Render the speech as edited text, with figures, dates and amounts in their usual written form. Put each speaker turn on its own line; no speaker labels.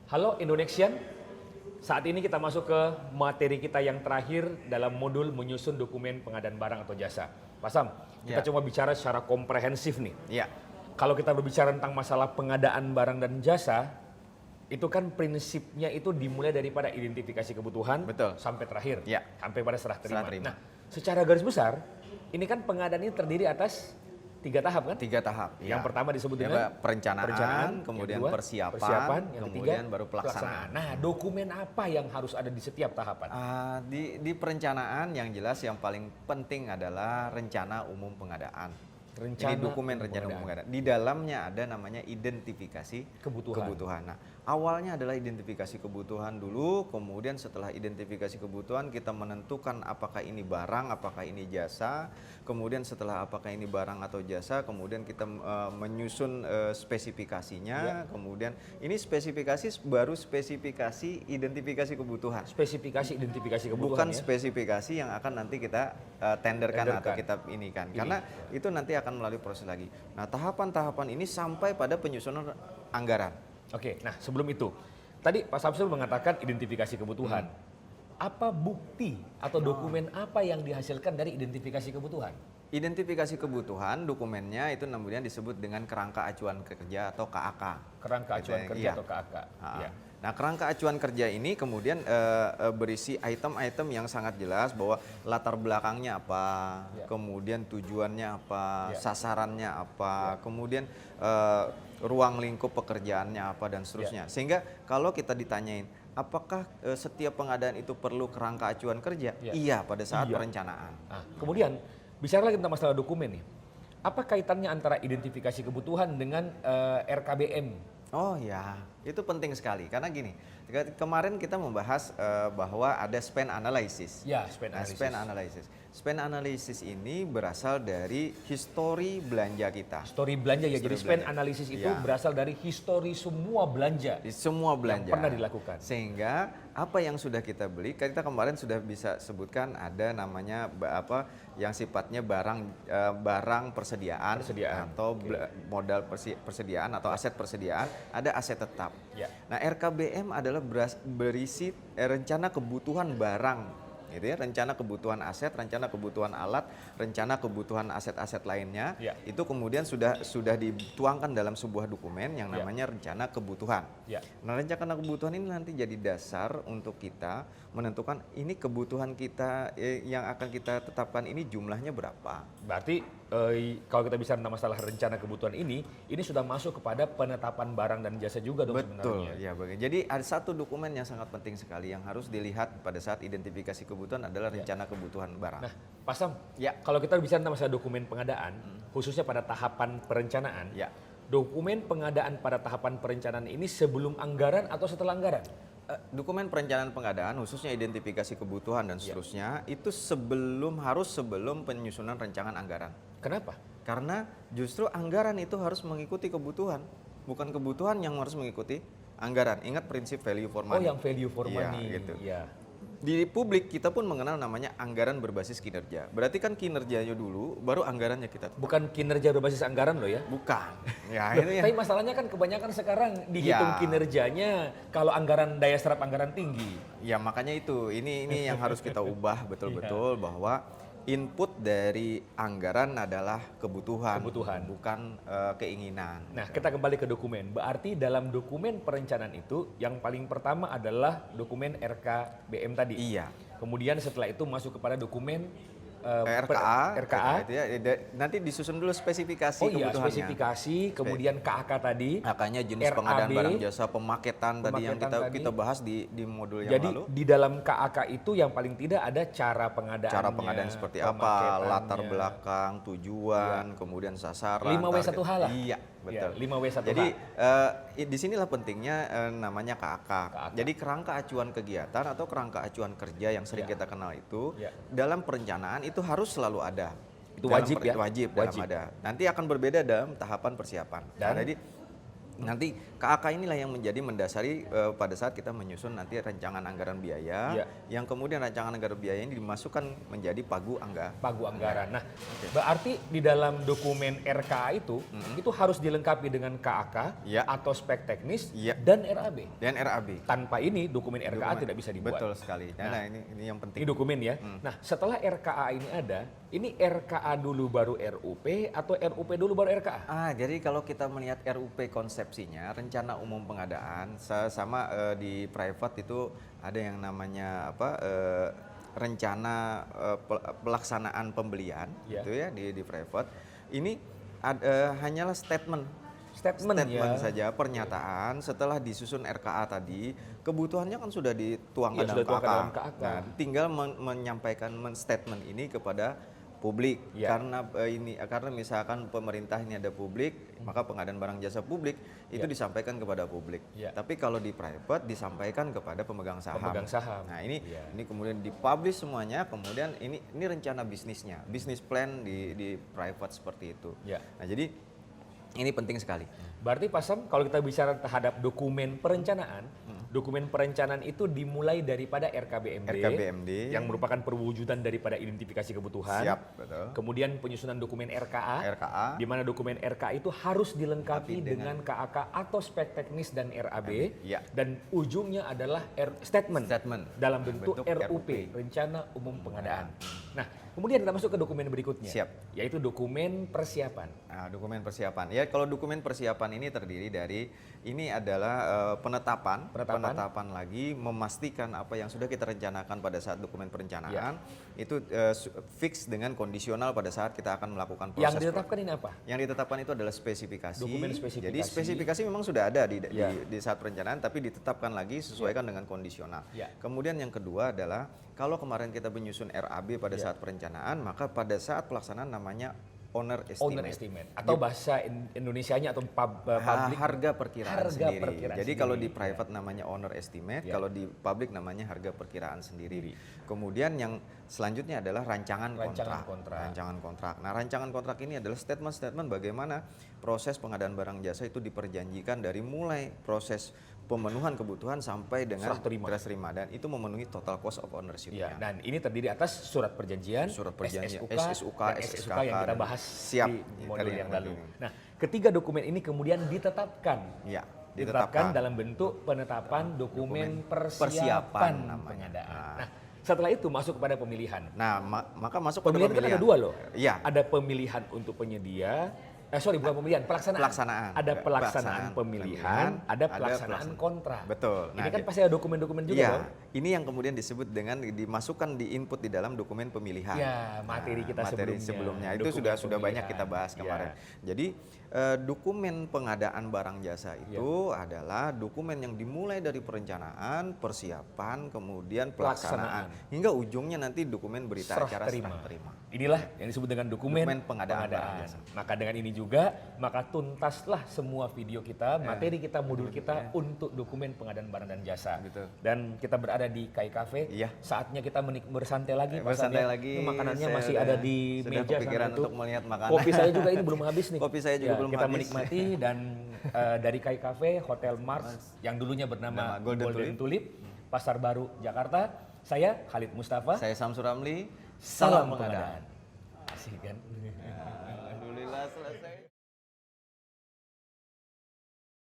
Halo Indonesian, saat ini kita masuk ke materi kita yang terakhir dalam modul menyusun dokumen pengadaan barang atau jasa. Pak Sam, kita
Ya.
coba bicara secara komprehensif nih.
Iya,
Kalau kita berbicara tentang masalah pengadaan barang dan jasa, itu kan prinsipnya itu dimulai daripada identifikasi kebutuhan
Betul.
sampai terakhir,
Ya.
sampai pada serah terima.
Serah terima.
Nah, secara garis besar, ini kan pengadaan ini terdiri atas 3 tahap kan?
3 tahap.
Yang pertama disebut
Ya,
dengan
perencanaan,
yang
kemudian
kedua,
persiapan,
yang
kemudian
ketiga,
baru pelaksanaan.
Nah, dokumen apa yang harus ada di setiap tahapan?
Di perencanaan yang jelas yang paling penting adalah rencana umum pengadaan. Jadi dokumen rencana umum pengadaan. Di dalamnya ada namanya identifikasi kebutuhan. Nah, awalnya adalah identifikasi kebutuhan dulu, kemudian setelah identifikasi kebutuhan kita menentukan apakah ini barang, apakah ini jasa, kemudian setelah apakah ini barang atau jasa, kemudian kita menyusun spesifikasinya, kemudian ini spesifikasi baru spesifikasi identifikasi kebutuhan.
Spesifikasi identifikasi kebutuhan
Bukan
ya?
spesifikasi yang akan nanti kita tenderkan atau kita ini kan. Karena itu nanti akan melalui proses lagi. Nah, tahapan-tahapan ini sampai pada penyusunan anggaran.
Oke, nah sebelum itu, tadi Pak Samsul mengatakan identifikasi kebutuhan. Apa bukti atau dokumen apa yang dihasilkan dari identifikasi kebutuhan?
Identifikasi kebutuhan dokumennya itu kemudian disebut dengan kerangka acuan kerja atau KAK.
Kerangka acuan kerja atau KAK. Iya.
Nah, kerangka acuan kerja ini kemudian berisi item-item yang sangat jelas bahwa latar belakangnya apa, kemudian tujuannya apa, sasarannya apa, kemudian ruang lingkup pekerjaannya apa dan seterusnya. Sehingga kalau kita ditanyain apakah setiap pengadaan itu perlu kerangka acuan kerja? Iya, pada saat perencanaan.
Nah, kemudian bicara lagi tentang masalah dokumen nih. Apa kaitannya antara identifikasi kebutuhan dengan RKBM?
Oh ya, itu penting sekali karena gini, kemarin kita membahas bahwa ada spend analysis.
Ya, spend analysis.
Spend analysis. Spend analysis ini berasal dari histori belanja kita.
Histori belanja ya, jadi spend
belanja.
analysis itu berasal dari histori semua belanja.
Di semua belanja.
Yang pernah dilakukan.
Sehingga apa yang sudah kita beli, kita kemarin sudah bisa sebutkan ada namanya apa yang sifatnya barang persediaan. Atau modal persediaan atau aset persediaan, ada aset tetap. Nah, RKBM adalah berisi rencana kebutuhan barang. Gitu ya, rencana kebutuhan aset, rencana kebutuhan alat, rencana kebutuhan aset-aset lainnya, itu kemudian sudah dituangkan dalam sebuah dokumen yang namanya rencana kebutuhan. Nah, rencana kebutuhan ini nanti jadi dasar untuk kita menentukan ini kebutuhan kita yang akan kita tetapkan ini jumlahnya berapa.
Berarti kalau kita bicara tentang masalah rencana kebutuhan ini sudah masuk kepada penetapan barang dan jasa juga dong sebenarnya.
Betul, ya. Jadi ada satu dokumen yang sangat penting sekali yang harus dilihat pada saat identifikasi kebutuhan adalah rencana kebutuhan barang.
Nah, Pak Sam, kalau kita bicara tentang masalah dokumen pengadaan, khususnya pada tahapan perencanaan, dokumen pengadaan pada tahapan perencanaan ini sebelum anggaran atau setelah anggaran?
Dokumen perencanaan pengadaan khususnya identifikasi kebutuhan dan seterusnya itu sebelum penyusunan rancangan anggaran.
Kenapa?
Karena justru anggaran itu harus mengikuti kebutuhan, bukan kebutuhan yang harus mengikuti anggaran. Ingat prinsip value for money.
Oh, yang value for money.
Gitu. Di publik kita pun mengenal namanya anggaran berbasis kinerja. Berarti kan kinerjanya dulu, baru anggarannya kita.
Bukan kinerja berbasis anggaran loh ya?
Bukan.
Tapi masalahnya kan kebanyakan sekarang dihitung kinerjanya kalau anggaran daya serap anggaran tinggi.
Ya makanya itu, ini yang harus kita ubah betul-betul bahwa input dari anggaran adalah kebutuhan. Bukan keinginan.
Nah, kita kembali ke dokumen. Berarti dalam dokumen perencanaan itu yang paling pertama adalah dokumen RKBM tadi.
Iya.
Kemudian setelah itu masuk kepada dokumen
RKA itu ya, nanti disusun dulu spesifikasi kebutuhannya.
Spesifikasi, kemudian KAK tadi.
KAK-nya jenis pengadaan barang jasa, pemaketan tadi yang kita bahas di modul yang lalu.
Jadi di dalam KAK itu yang paling tidak ada cara pengadaannya.
Cara pengadaan seperti apa, latar belakang, tujuan, kemudian sasaran.
5W1H lah.
Iya, betul.
5W1H.
Jadi disinilah pentingnya namanya KAK. Jadi kerangka acuan kegiatan atau kerangka acuan kerja yang sering kita kenal itu dalam perencanaan itu harus selalu ada.
Itu wajib ya?
Wajib dalam ada. Nanti akan berbeda dalam tahapan persiapan. Jadi Nanti KAK inilah yang menjadi mendasari pada saat kita menyusun nanti rancangan anggaran biaya, yang kemudian rancangan anggaran biaya ini dimasukkan menjadi pagu
anggaran. Nah, berarti di dalam dokumen RKA itu harus dilengkapi dengan KAK atau spek teknis dan RAB. Tanpa ini dokumen RKA tidak bisa dibuat.
Betul sekali. Nah, ini yang penting.
Ini dokumen ya. Nah, setelah RKA ini ada, ini RKA dulu baru RUP atau RUP dulu baru RKA?
Jadi kalau kita melihat RUP konsepsinya, rencana umum pengadaan, sama di private itu ada yang namanya rencana pelaksanaan pembelian, gitu ya di private. Ini hanyalah statement saja, pernyataan setelah disusun RKA tadi, kebutuhannya kan sudah dituangkan dalam KAK. Nah, tinggal menyampaikan statement ini kepada publik, karena misalkan pemerintah ini ada publik, maka pengadaan barang jasa publik itu disampaikan kepada publik. Tapi kalau di private disampaikan kepada pemegang saham. Nah, ini kemudian dipublish semuanya, kemudian ini rencana bisnisnya, bisnis plan di private seperti itu. Nah, jadi ini penting sekali.
Berarti Pak Sam, kalau kita bicara terhadap dokumen perencanaan, dokumen perencanaan itu dimulai daripada RKBMD yang merupakan perwujudan daripada identifikasi kebutuhan.
Betul.
Kemudian penyusunan dokumen RKA, di mana dokumen RKA itu harus dilengkapi dengan KAK atau spek teknis dan RAB, dan ujungnya adalah statement dalam bentuk RUP, Rencana Umum Pengadaan. Nah, kemudian kita masuk ke dokumen berikutnya, yaitu dokumen persiapan.
Nah, dokumen persiapan. Ya, kalau dokumen persiapan ini terdiri dari, ini adalah penetapan lagi, memastikan apa yang sudah kita rencanakan pada saat dokumen perencanaan itu fix dengan kondisional pada saat kita akan melakukan proses.
Yang ditetapkan ini apa?
Yang ditetapkan itu adalah spesifikasi.
Dokumen spesifikasi.
Jadi spesifikasi memang sudah ada di saat perencanaan, tapi ditetapkan lagi sesuaikan dengan kondisional. Kemudian yang kedua adalah, kalau kemarin kita menyusun RAB pada saat perencanaan, maka pada saat pelaksanaan namanya owner estimate
atau bahasa Indonesianya atau public
harga perkiraan sendiri. Jadi kalau di private namanya owner estimate, kalau di public namanya harga perkiraan sendiri. Kemudian yang selanjutnya adalah rancangan kontrak. Nah, rancangan kontrak ini adalah statement bagaimana proses pengadaan barang jasa itu diperjanjikan dari mulai proses pemenuhan kebutuhan sampai dengan serah terima, dan itu memenuhi total cost of ownership-nya.
Dan ini terdiri atas surat perjanjian, SSUK yang kita bahas di modul yang lalu. Nah, ketiga dokumen ini kemudian ditetapkan. Ditetapkan dalam bentuk penetapan dokumen persiapan pengadaan. Nah, setelah itu masuk kepada pemilihan.
Nah, maka masuk
pemilihan
pada pemilihan.
Kan ada dua loh. Ada pemilihan untuk penyedia. Bukan pemilihan, pelaksanaan. Ada pelaksanaan pemilihan, ada pelaksanaan kontrak.
Betul.
Ini kan pasti ada dokumen-dokumen juga.
Ini yang kemudian disebut dengan dimasukkan di input di dalam dokumen pemilihan.
Materi kita
sebelumnya. Itu sudah banyak kita bahas kemarin. Jadi dokumen pengadaan barang jasa itu adalah dokumen yang dimulai dari perencanaan, persiapan, kemudian pelaksanaan, hingga ujungnya nanti dokumen berita acara serah terima.
Inilah yang disebut dengan dokumen pengadaan barang jasa. Maka dengan ini juga, maka tuntaslah semua video kita, materi kita, modul kita untuk dokumen pengadaan barang dan jasa. Dan kita berada di KAI Cafe. Saatnya kita bersantai lagi. Makanannya masih ada di meja.
Sudah kepikiran untuk melihat makanan.
Kopi saya juga ini belum habis nih.
Kopi saya juga belum
kita
habis.
menikmati dan dari KAI Cafe, Hotel Mars yang dulunya bernama Golden Tulip, Pasar Baru, Jakarta. Saya Khalid Mustafa.
Saya Samsur Ramli.
Salam pengadaan. Asik kan?
Alhamdulillah selesai.